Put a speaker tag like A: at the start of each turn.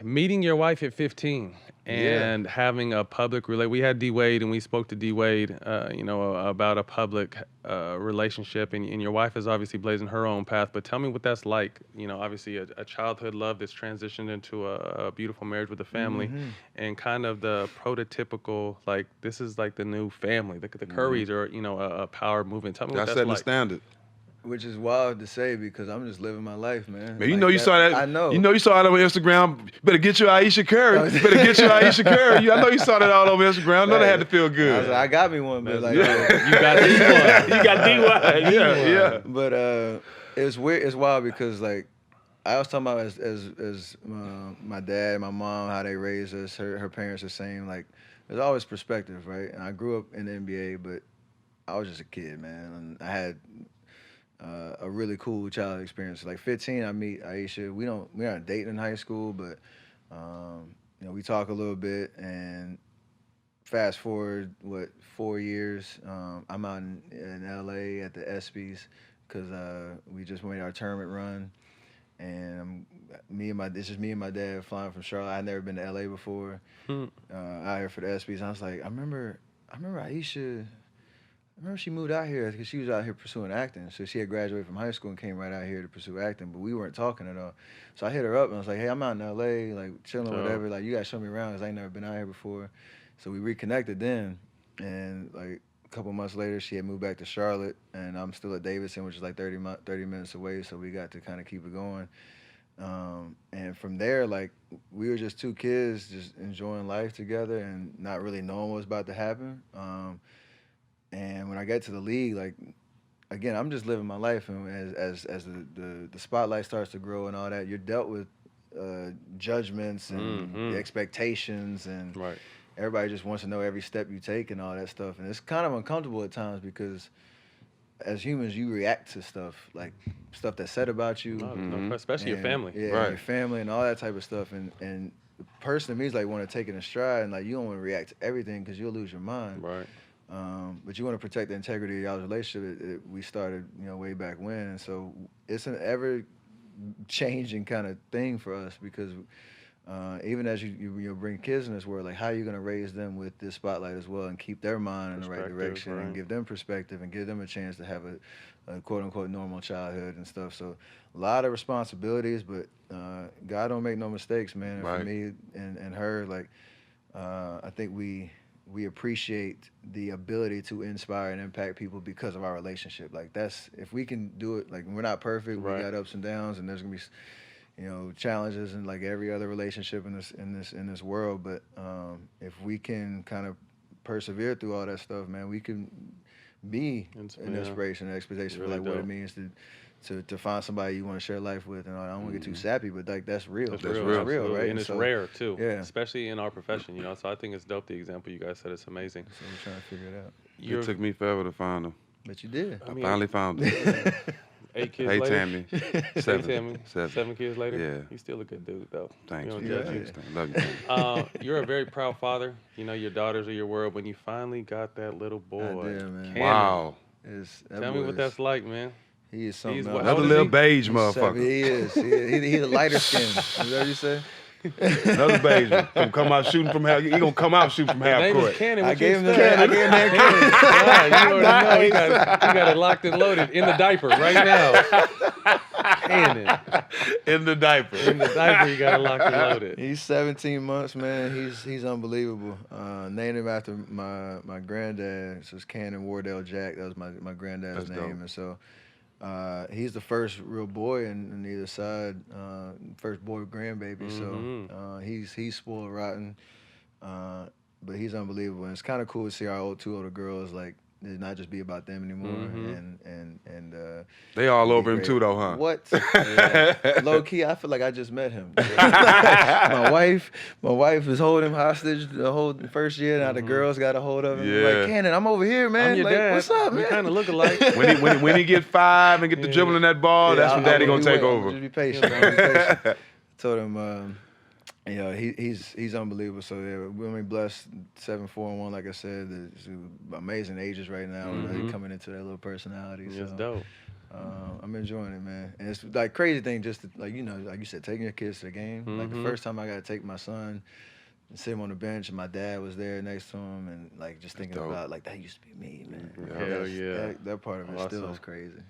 A: Meeting your wife at 15
B: Yeah.
A: and having a public relate. We had D Wade and we spoke to D Wade, about a public relationship. And your wife is obviously blazing her own path. But tell me what that's like. Obviously a childhood love that's transitioned into a beautiful marriage with a family,
B: Mm-hmm.
A: and kind of the prototypical like this is like the new family. The
C: Hmm.
A: Currys are a power movement. Tell me what
C: That's
A: that's
C: setting the
A: like.
C: standard.
B: Which is wild to say because I'm just living my life, man.
C: Man, you know
B: Like
C: you
B: that.
C: saw that.
B: I
C: You
B: know.
C: know you saw it on Instagram. Better get you Ayesha Curry.
B: Oh,
C: Better get you Ayesha Curry. I know you saw that all over Instagram. I know that had to
B: Right.
C: feel
B: I was
C: good.
B: like, I got me one, but
A: That's
B: like,
A: dope. You got D1.
C: You got DY. Yeah, yeah.
B: but it's weird. It's wild because like I was talking about as my dad, my mom, how they raised us. Her parents the same. Like there's always perspective, right? And I grew up in the NBA, but I was just a kid, man, and I had a really cool childhood experience. Like 15, I meet Ayesha. We aren't dating in high school, but we talk a little bit. And fast forward, what 4 years? I'm out in LA at the ESPYS because we just made our tournament run, and this is me and my dad flying from Charlotte. I'd never been to LA before. Out here for the ESPYS. And I was like, I remember Ayesha. I remember she moved out here because she was out here pursuing acting. So she had graduated from high school and came right out here to pursue acting, but we weren't talking at all. So I hit her up and I was like, hey, I'm out in LA, like chilling,
A: Dope.
B: whatever. Like, you got to show me around because I ain't never been out here before. So we reconnected then. And like a couple months later, she had moved back to Charlotte and I'm still at Davidson, which is like 30 minutes away. So we got to kind of keep it going. And from there, like, we were just two kids just enjoying life together and not really knowing what was about to happen. And when I got to the league, like again, I'm just living my life, and as the spotlight starts to grow and all that, you're dealt with judgments and
A: Hmm.
B: expectations, and
A: Right.
B: everybody just wants to know every step you take and all that stuff, and it's kind of uncomfortable at times because as humans, you react to stuff like stuff that's said about you,
A: No, especially your
B: and
A: family.
B: yeah, and
C: Right.
B: your family and all that type of stuff, and the person to me is like want to take it in stride, and like you don't want to react to everything because you'll lose your mind.
A: Right.
B: But you want to protect the integrity of y'all's relationship. We started, way back when, and so it's an ever changing kind of thing for us because even as you bring kids in this world, like how are you going to raise them with this spotlight as well and keep their mind in the right
A: Perspective,
B: direction and
A: right.
B: give them perspective and give them a chance to have a quote unquote normal childhood and stuff. So a lot of responsibilities, but God don't make no mistakes, man. And
C: Right.
B: for me and her, like I think we appreciate the ability to inspire and impact people because of our relationship. Like that's if we can do it. Like we're not perfect. We
A: Right.
B: got ups and downs, and there's gonna be challenges in like every other relationship in this world. But if we can kind of persevere through all that stuff, man, we can be an
A: Yeah.
B: inspiration and expectation for
A: Really
B: like what it
A: dope.
B: means to find somebody you want to share life with. And I don't want to get too sappy, but like that's real.
A: That's
C: That's
A: real,
C: real.
B: It's real,
A: absolutely.
B: right?
A: And it's
B: so
A: rare too,
B: yeah,
A: especially in our profession. So I think it's dope. The example you guys said is amazing.
B: so we're trying to figure it out.
A: You're,
C: It took me forever to find them.
B: But you did.
A: I
C: I
A: mean,
C: finally found them.
A: 8 kids
C: Hey,
A: later.
C: Tammy.
A: Hey,
C: Seven.
A: Tammy.
C: Seven.
A: 7 kids later.
C: Yeah.
A: You still a good dude though.
C: Thanks.
A: We don't
B: Yeah.
A: judge you.
C: Thanks. Love you. Tammy.
A: You're a very proud father. Your daughters are your world. When you finally got that little boy,
B: did, man.
A: Cannon,
C: Wow.
A: Tell me what that's like, man.
B: He is something
A: He's
B: else.
A: what- how
C: Another
A: old is
C: little
A: he?
C: beige
B: He's seven.
C: motherfucker.
B: He is. He's a lighter skin. Is that what you say?
C: Another beige one. Gonna come out shooting from half. He gonna come out shooting from
A: His
C: half
A: name
C: court.
A: is Cannon.
B: I
A: What you
B: gave him
A: expect?
B: that. I gave him that.
A: Yeah, you already know. He got it locked and loaded in the diaper right now. Cannon.
C: In the diaper.
A: In the diaper, you got it locked and loaded.
B: He's 17 months, man. He's unbelievable. Named him after my granddad. So it's Cannon Wardell Jack. That was my granddad's
C: That's
B: name.
C: dope.
B: And so he's the first real boy on either side. First boy grandbaby.
A: Mhm.
B: So he's spoiled rotten. But he's unbelievable. And it's kind of cool to see our two older girls like it not just be about them anymore.
A: Mhm.
B: And
C: They all
B: be
C: over him
B: great.
C: too, though, huh?
B: What? Yeah. Low key, I feel like I just met him. my wife is holding him hostage the whole first year. Now the girls got a hold of him.
C: Yeah.
B: Like, Cannon, I'm over here, man.
A: I'm your
B: like,
A: dad.
B: what's up,
A: We
B: man?
A: kind of look alike.
C: When he get 5 and get the
A: Yeah.
C: dribbling that ball, that's when Daddy gonna take over.
B: Just be patient. I'ma be patient. Told him, he's unbelievable. So yeah, we're only blessed 7, 4, and 1. Like I said, it's amazing ages right now.
A: Mhm.
B: Really coming into their little personality.
A: It's
B: So
A: dope.
B: I'm enjoying it, man. And it's like crazy thing just to, like, you know, like you said, taking your kids to the game. Like the first time I got to take my son and sit him on the bench and my dad was there next to him and like just thinking
C: dope.
B: about like that used to be me, man.
A: Hell yeah.
B: That part of it still
A: Awesome.
B: is crazy.